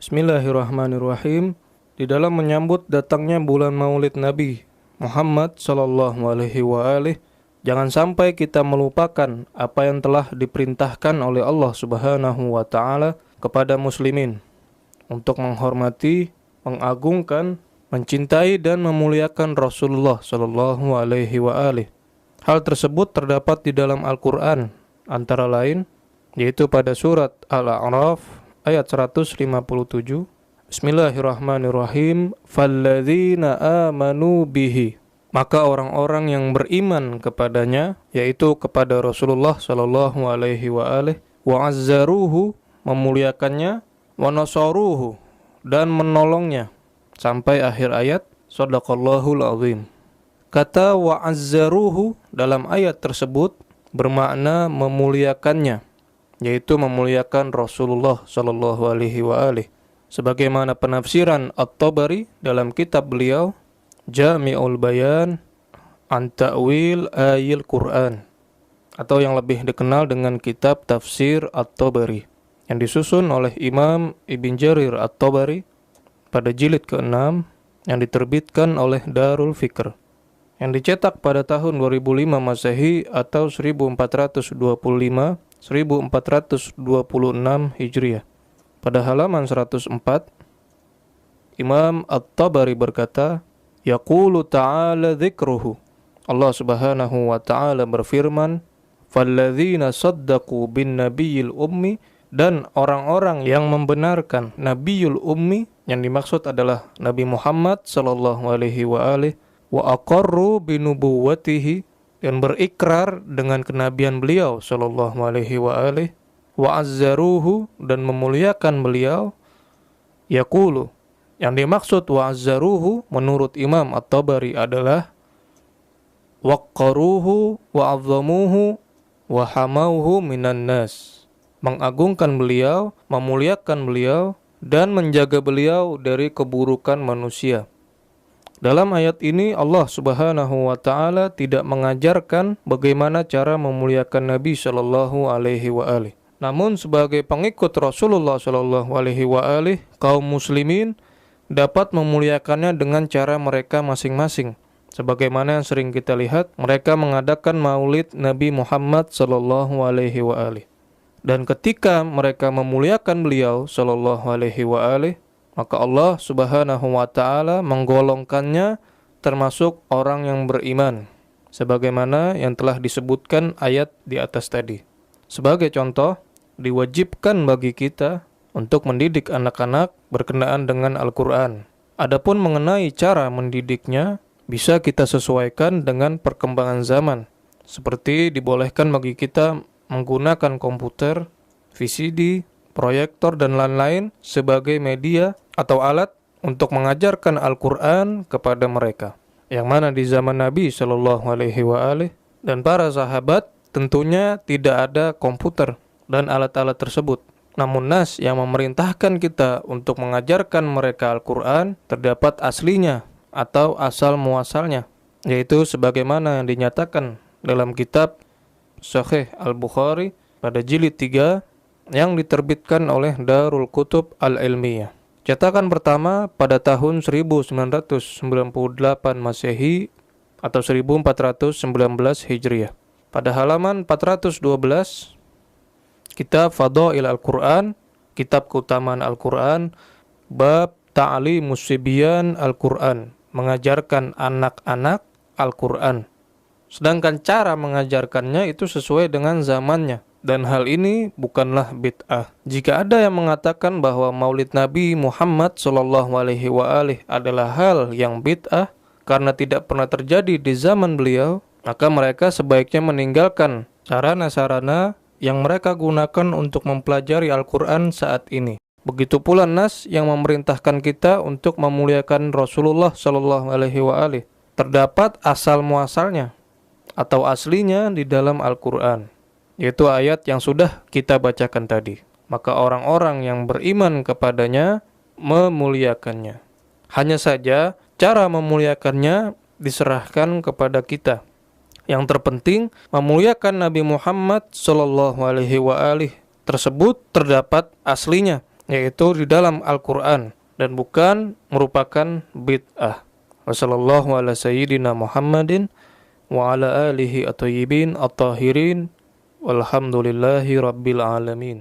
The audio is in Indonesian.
Bismillahirrahmanirrahim. Di dalam menyambut datangnya bulan Maulid Nabi Muhammad sallallahu alaihi wa alihi, jangan sampai kita melupakan apa yang telah diperintahkan oleh Allah Subhanahu wa taala kepada muslimin untuk menghormati, mengagungkan, mencintai dan memuliakan Rasulullah sallallahu alaihi wa alihi. Hal tersebut terdapat di dalam Al-Qur'an, antara lain yaitu pada surat Al-A'raf ayat 157. Bismillahirrahmanirrahim. Falladzina amanu bihi, maka orang-orang yang beriman kepadanya, yaitu kepada Rasulullah sallallahu alaihi wa alihi, wa azzaruhu, memuliakannya, wa nasaruhu, dan menolongnya, sampai akhir ayat. Shadaqallahul azim. Kata wa azzaruhu dalam ayat tersebut bermakna memuliakannya, yaitu memuliakan Rasulullah sallallahu alaihi wa alihi, sebagaimana penafsiran At-Tabari dalam kitab beliau Jami'ul Bayan an Ta'wil Ayil Quran, atau yang lebih dikenal dengan kitab Tafsir At-Tabari, yang disusun oleh Imam Ibn Jarir At-Tabari pada jilid ke-6, yang diterbitkan oleh Darul Fikr, yang dicetak pada tahun 2005 Masehi atau 1426 Hijriah. Pada halaman 104, Imam At-Tabari berkata, Yaqulu ta'ala dzikruhu, Allah Subhanahu wa ta'ala berfirman, Falladzina saddaqu bin nabiyil ummi, dan orang-orang yang membenarkan Nabiyul Ummi, yang dimaksud adalah Nabi Muhammad sallallahu alaihi wa alihi, wa aqarru binubuwwatihi, dan berikrar dengan kenabian beliau sallallahu alaihi wa alihi, wa azzaruhu, dan memuliakan beliau. Yaqulu, yang dimaksud wa azzaruhu menurut Imam At-Tabari adalah waqqaruhu wa azzamuhu wa hamauhu minan nas, mengagungkan beliau, memuliakan beliau, dan menjaga beliau dari keburukan manusia. Dalam ayat ini Allah Subhanahu wa taala tidak mengajarkan bagaimana cara memuliakan Nabi sallallahu alaihi wa alihi. Namun sebagai pengikut Rasulullah sallallahu alaihi wa alihi, kaum muslimin dapat memuliakannya dengan cara mereka masing-masing. Sebagaimana yang sering kita lihat, mereka mengadakan Maulid Nabi Muhammad sallallahu alaihi wa alihi. Dan ketika mereka memuliakan beliau sallallahu alaihi wa alihi, maka Allah Subhanahu wa ta'ala menggolongkannya termasuk orang yang beriman, sebagaimana yang telah disebutkan ayat di atas tadi. Sebagai contoh, diwajibkan bagi kita untuk mendidik anak-anak berkenaan dengan Al-Quran. Adapun mengenai cara mendidiknya, bisa kita sesuaikan dengan perkembangan zaman, seperti dibolehkan bagi kita menggunakan komputer, VCD, proyektor, dan lain-lain sebagai media atau alat untuk mengajarkan Al-Quran kepada mereka, yang mana di zaman Nabi Shallallahu Alaihi Wasallam dan para sahabat tentunya tidak ada komputer dan alat-alat tersebut. Namun nas yang memerintahkan kita untuk mengajarkan mereka Al-Quran terdapat aslinya atau asal muasalnya, yaitu sebagaimana yang dinyatakan dalam kitab Sahih Al-Bukhari pada jilid 3 yang diterbitkan oleh Darul Kutub Al-Ilmiyah. Cetakan pertama pada tahun 1998 Masehi atau 1419 Hijriah. Pada halaman 412, kitab Fadail Al-Quran, kitab keutamaan Al-Quran, bab Ta'limus Sibyan Al-Quran, mengajarkan anak-anak Al-Quran. Sedangkan cara mengajarkannya itu sesuai dengan zamannya. Dan hal ini bukanlah bid'ah. Jika ada yang mengatakan bahwa Maulid Nabi Muhammad SAW adalah hal yang bid'ah karena tidak pernah terjadi di zaman beliau, maka mereka sebaiknya meninggalkan sarana-sarana yang mereka gunakan untuk mempelajari Al-Quran saat ini. Begitu pula nas yang memerintahkan kita untuk memuliakan Rasulullah SAW. Terdapat asal muasalnya atau aslinya di dalam Al-Quran, yaitu ayat yang sudah kita bacakan tadi. Maka orang-orang yang beriman kepadanya memuliakannya. Hanya saja cara memuliakannya diserahkan kepada kita. Yang terpenting memuliakan Nabi Muhammad sallallahu alaihi wa alihi tersebut terdapat aslinya, yaitu di dalam Al-Quran dan bukan merupakan bid'ah. Wassallallahu ala sayyidina Muhammadin wa ala alihi at-tayyibin at-tahirin walhamdulillahi rabbil alamin.